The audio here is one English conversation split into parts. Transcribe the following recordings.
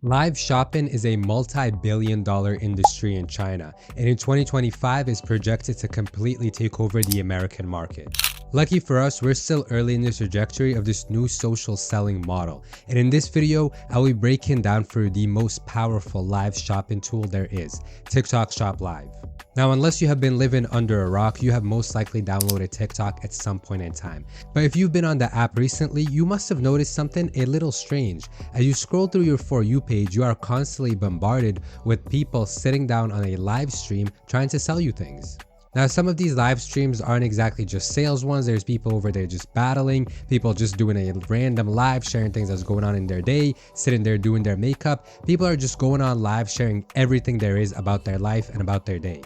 Live shopping is a multi-billion-dollar industry in China, and in 2025 is projected to completely take over the American market. Lucky for us, we're still early in the trajectory of this new social selling model, and in this video, I will be breaking down for you the most powerful live shopping tool there is, TikTok Shop Live. Now, unless you have been living under a rock, you have most likely downloaded TikTok at some point in time. But if you've been on the app recently, you must have noticed something a little strange. As you scroll through your For You page, you are constantly bombarded with people sitting down on a live stream trying to sell you things. Now, some of these live streams aren't exactly just sales ones. There's people over there just battling, people just doing a random live, sharing things that's going on in their day, sitting there doing their makeup. People are just going on live, sharing everything there is about their life and about their day.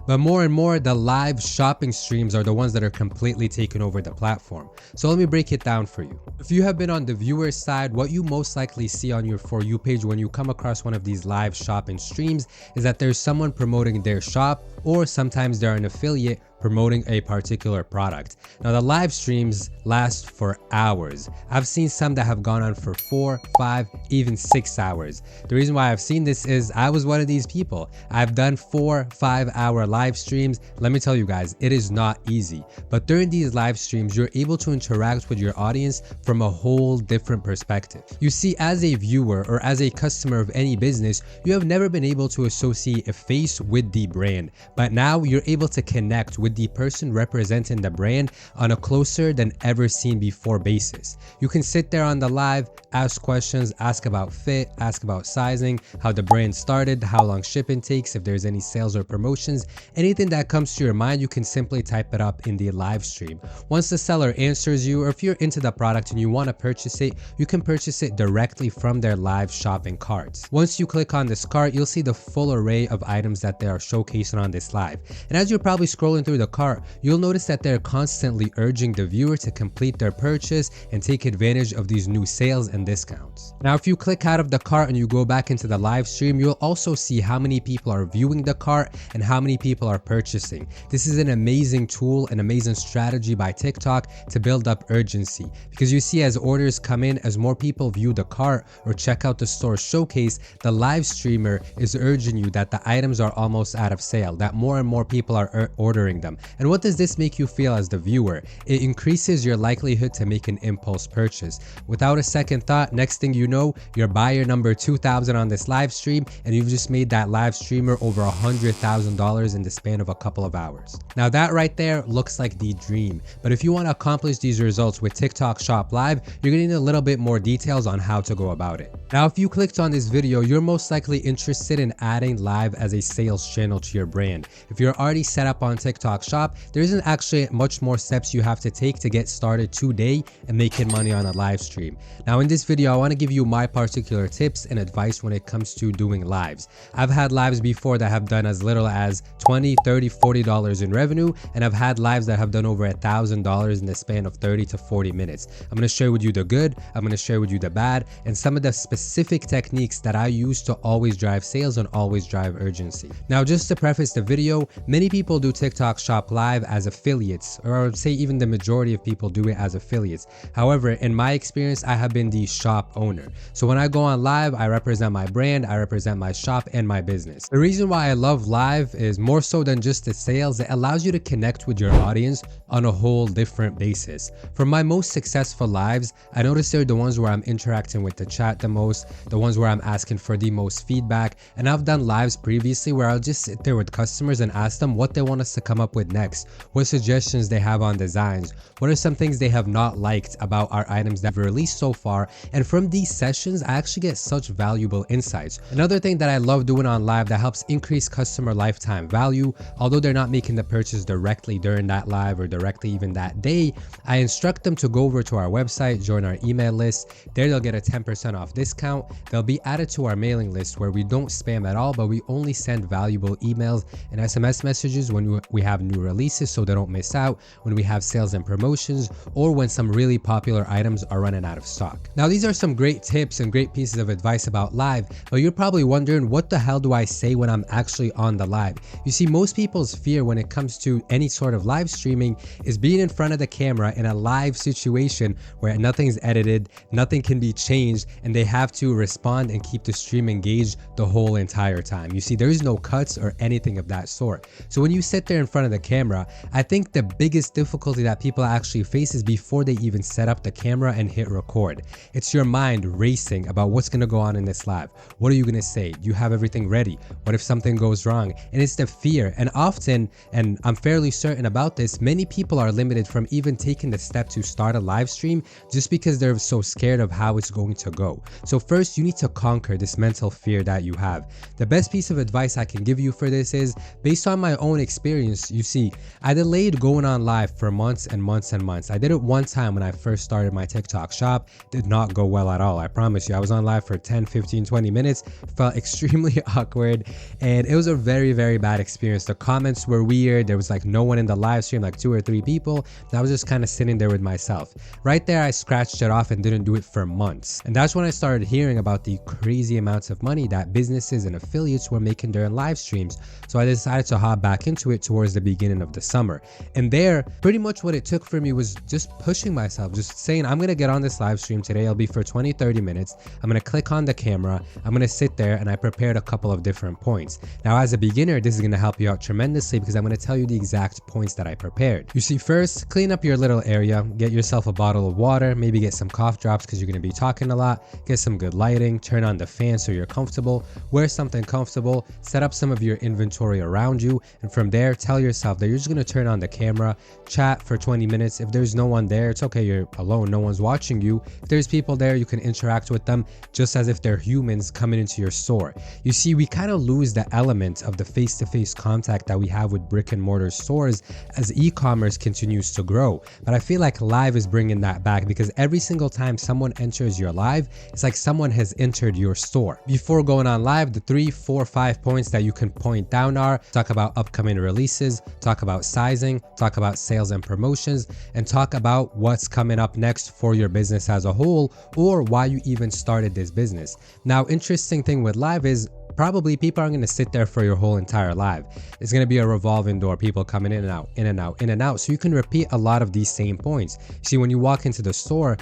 But more and more, the live shopping streams are the ones that are completely taking over the platform. So let me break it down for you. If you have been on the viewer side, what you most likely see on your For You page when you come across one of these live shopping streams is that there's someone promoting their shop, or sometimes they're an affiliate promoting a particular product. Now, the live streams last for hours. I've seen some that have gone on for 4, 5, even 6 hours. The reason why I've seen this is I was one of these people. I've done 4, 5 hour live streams. Let me tell you guys, it is not easy. But during these live streams, you're able to interact with your audience from a whole different perspective. You see, as a viewer or as a customer of any business, you have never been able to associate a face with the brand. But now you're able to connect with the person representing the brand on a closer than ever seen before basis. You can sit there on the live, ask questions, ask about fit, ask about sizing, how the brand started, how long shipping takes, if there's any sales or promotions, anything that comes to your mind, you can simply type it up in the live stream. Once the seller answers you, or if you're into the product and you want to purchase it, you can purchase it directly from their live shopping carts. Once you click on this cart, you'll see the full array of items that they are showcasing on this live. And as you're probably scrolling through the cart, you'll notice that they're constantly urging the viewer to complete their purchase and take advantage of these new sales and discounts. Now, if you click out of the cart and you go back into the live stream, you'll also see how many people are viewing the cart and how many people are purchasing. This is an amazing tool, an amazing strategy by TikTok to build up urgency, because you see, as orders come in, as more people view the cart or check out the store showcase, the live streamer is urging you that the items are almost out of sale, that more and more people are ordering them. And what does this make you feel as the viewer? It increases your likelihood to make an impulse purchase. Without a second thought, next thing you know, you're buyer number 2000 on this live stream, and you've just made that live streamer over $100,000 in the span of a couple of hours. Now, that right there looks like the dream. But if you want to accomplish these results with TikTok Shop Live, you're going to need a little bit more details on how to go about it. Now, if you clicked on this video, you're most likely interested in adding live as a sales channel to your brand. If you're already set up on TikTok Shop, there isn't actually much more steps you have to take to get started today and making money on a live stream. Now, in this video, I want to give you my particular tips and advice when it comes to doing lives. I've had lives before that have done as little as $20, $30, $40 in revenue, and I've had lives that have done over $1,000 in the span of 30 to 40 minutes. I'm going to share with you the good, I'm going to share with you the bad, and some of the specific techniques that I use to always drive sales and always drive urgency. Now, just to preface the video, many people do TikTok Shop Live as affiliates, or I would say even the majority of people do it as affiliates. However, in my experience, I have been the shop owner. So when I go on live, I represent my brand, I represent my shop and my business. The reason why I love live is more so than just the sales. It allows you to connect with your audience on a whole different basis. For my most successful lives, I notice they're the ones where I'm interacting with the chat the most, the ones where I'm asking for the most feedback. And I've done lives previously where I'll just sit there with customers and ask them what they want us to come up with next, what suggestions they have on designs, what are some things they have not liked about our items that we've released so far. And from these sessions, I actually get such valuable insights. Another thing that I love doing on live that helps increase customer lifetime value, although they're not making the purchase directly during that live or directly even that day, I instruct them to go over to our website, join our email list. There they'll get a 10% off discount. They'll be added to our mailing list where we don't spam at all, but we only send valuable emails and SMS messages when we have new releases so they don't miss out, when we have sales and promotions, or when some really popular items are running out of stock. Now, these are some great tips and great pieces of advice about live, but you're probably wondering, what the hell do I say when I'm actually on the live? You see, most people's fear when it comes to any sort of live streaming is being in front of the camera in a live situation where nothing's edited, nothing can be changed, and they have to respond and keep the stream engaged the whole entire time. You see, there's no cuts or anything of that sort. So when you sit there in front of the camera, I think the biggest difficulty that people actually face is before they even set up the camera and hit record. It's your mind racing about what's going to go on in this live. What are you going to say? Do you have everything ready? What if something goes wrong? And it's the fear. And often, and I'm fairly certain about this, many people are limited from even taking the step to start a live stream just because they're so scared of how it's going to go. So first, you need to conquer this mental fear that you have. The best piece of advice I can give you for this is, based on my own experience, you see, I delayed going on live for months and months and months. I did it one time when I first started my TikTok shop. Did not go well at all. I promise you, I was on live for 10, 15, 20 minutes, felt extremely awkward, and it was a very, very bad experience. The comments were weird. There was like no one in the live stream, like 2 or 3 people. And I was just kind of sitting there with myself. Right there, I scratched it off and didn't do it for months. And that's when I started hearing about the crazy amounts of money that businesses and affiliates were making during live streams. So I decided to hop back into it towards the beginning of the summer. And there, pretty much what it took for me was just pushing myself, just saying, I'm going to get on this live stream today. It'll be for 20, 30 minutes. I'm going to click on the camera. I'm going to sit there, and I prepared a couple of different points. Now, as a beginner, this is going to help you out tremendously because I'm going to tell you the exact points that I prepared. You see, first, clean up your little area, get yourself a bottle of water, maybe get some cough drops because you're going to be talking a lot, get some good lighting, turn on the fan so you're comfortable, wear something comfortable, set up some of your inventory around you, and from there, tell yourself that you're just going to turn on the camera, chat for 20 minutes. If there's no one there, it's okay, you're alone, no one's watching you. If there's people there, you can interact with them just as if they're humans coming into your store. You see, we kind of lose the element of the face-to-face contact that we have with brick and mortar stores as e-commerce continues to grow. But I feel like live is bringing that back because every single time someone enters your live, it's like someone has entered your store. Before going on live, the 3, 4, 5 points that you can point down are: talk about upcoming releases, talk about sizing, talk about sales and promotions, and talk about what's coming up next for your business as a whole, or why you even started this business. Now, interesting thing with live is probably people aren't going to sit there for your whole entire live. It's going to be a revolving door, people coming in and out, in and out, in and out. So you can repeat a lot of these same points. See, when you walk into the store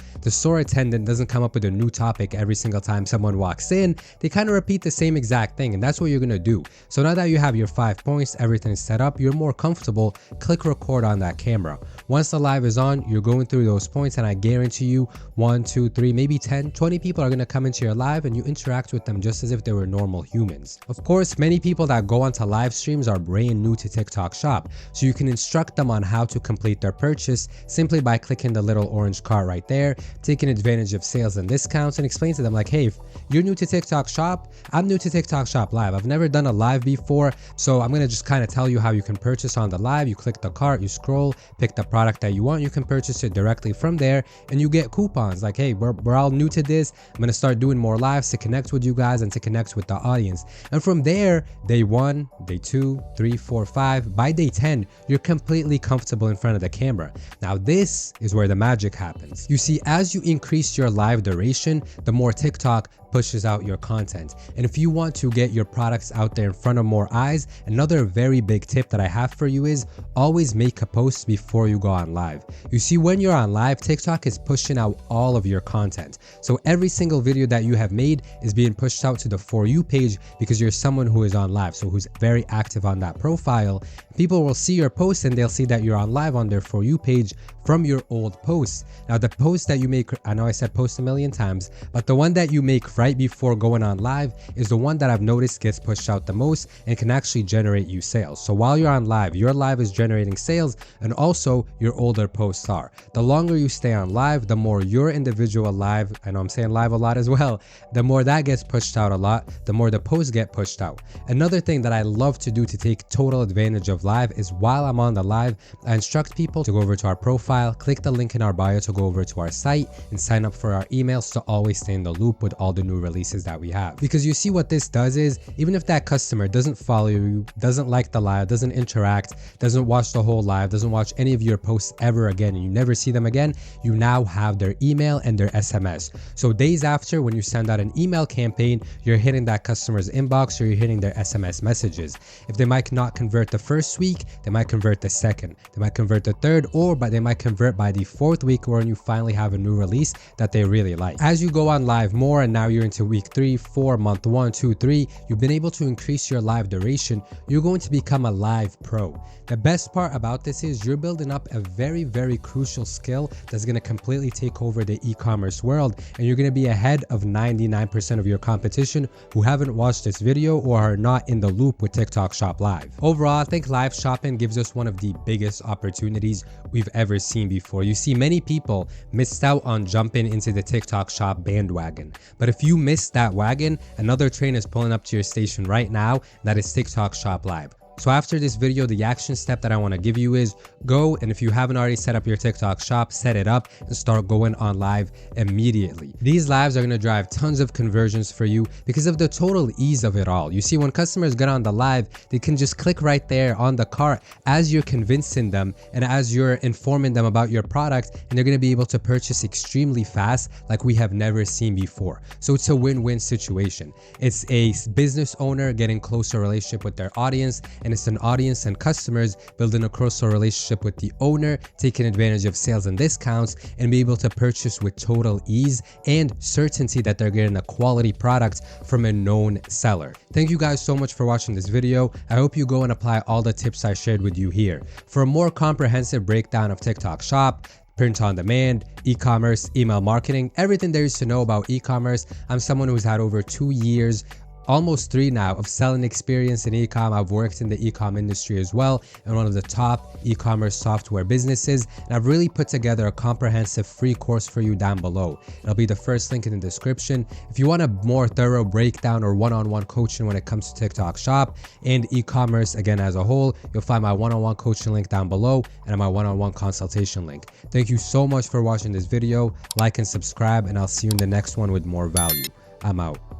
attendant doesn't come up with a new topic every single time someone walks in. They kind of repeat the same exact thing, and that's what you're going to do. So now that you have your 5 points, everything's set up, you're more comfortable, click record on that camera. Once the live is on, you're going through those points, and I guarantee you 1, 2, 3, maybe 10, 20 people are going to come into your live, and you interact with them just as if they were normal humans. Of course, many people that go onto live streams are brand new to TikTok Shop, so you can instruct them on how to complete their purchase simply by clicking the little orange card right there, taking advantage of sales and discounts, and explain to them like, hey, if you're new to TikTok Shop, I'm new to TikTok Shop Live. I've never done a live before, so I'm going to just kind of tell you how you can purchase on the live. You click the cart, you scroll, pick the product that you want, you can purchase it directly from there, and you get coupons like, hey, we're all new to this. I'm going to start doing more lives to connect with you guys and to connect with the audience. And from there, day 1, day 2, 3, 4, 5, by day 10, you're completely comfortable in front of the camera. Now, this is where the magic happens. You see, as you increase your live duration, the more TikTok pushes out your content. And if you want to get your products out there in front of more eyes, another very big tip that I have for you is always make a post before you go on live. You see, when you're on live, TikTok is pushing out all of your content. So every single video that you have made is being pushed out to the For You page because you're someone who is on live, so who's very active on that profile. People will see your post and they'll see that you're on live on their For You page from your old posts. Now, the post that you make, I know I said post a million times, but the one that you make right before going on live is the one that I've noticed gets pushed out the most and can actually generate you sales. So while you're on live, your live is generating sales, and also your older posts are. The longer you stay on live, the more your individual live, I know I'm saying live a lot as well, the more that gets pushed out a lot, the more the posts get pushed out. Another thing that I love to do to take total advantage of live is while I'm on the live, I instruct people to go over to our profile, click the link in our bio to go over to our site and sign up for our emails to always stay in the loop with all the new releases that we have. Because you see what this does is, even if that customer doesn't follow you, doesn't like the live, doesn't interact, doesn't watch the whole live, doesn't watch any of your posts ever again, and you never see them again, you now have their email and their SMS. So days after, when you send out an email campaign, you're hitting that customer's inbox or you're hitting their SMS messages. If they might not convert the first week, they might convert the second, they might convert the third, or they might convert by the fourth week when you finally have a new release that they really like. As you go on live more, and now you're into week 3, 4, month 1, 2, 3, you've been able to increase your live duration. You're going to become a live pro. The best part about this is you're building up a very, very crucial skill that's going to completely take over the e-commerce world, and you're going to be ahead of 99% of your competition who haven't watched this video or are not in the loop with TikTok Shop Live. Overall, I think live shopping gives us one of the biggest opportunities we've ever seen before. You see, many people missed out on jumping into the TikTok Shop bandwagon, but if you missed that wagon, another train is pulling up to your station right now. That is TikTok Shop Live. So after this video, the action step that I want to give you is go, and if you haven't already set up your TikTok shop, set it up and start going on live immediately. These lives are going to drive tons of conversions for you because of the total ease of it all. You see, when customers get on the live, they can just click right there on the cart as you're convincing them and as you're informing them about your product, and they're going to be able to purchase extremely fast like we have never seen before. So it's a win-win situation. It's a business owner getting closer relationship with their audience, and it's an audience and customers building a closer relationship with the owner, taking advantage of sales and discounts, and be able to purchase with total ease and certainty that they're getting a quality product from a known seller. Thank you guys so much for watching this video. I hope you go and apply all the tips I shared with you here. For a more comprehensive breakdown of TikTok Shop, print on demand, e-commerce, email marketing, everything there is to know about e-commerce, I'm someone who's had over 2 years, almost 3 now, of selling experience in e-com. I've worked in the e-com industry as well in one of the top e-commerce software businesses, and I've really put together a comprehensive free course for you down below. It'll be the first link in the description. If you want a more thorough breakdown or one-on-one coaching when it comes to TikTok Shop and e-commerce again as a whole, you'll find my one-on-one coaching link down below and my one-on-one consultation link. Thank you so much for watching this video. Like and subscribe, and I'll see you in the next one with more value. I'm out.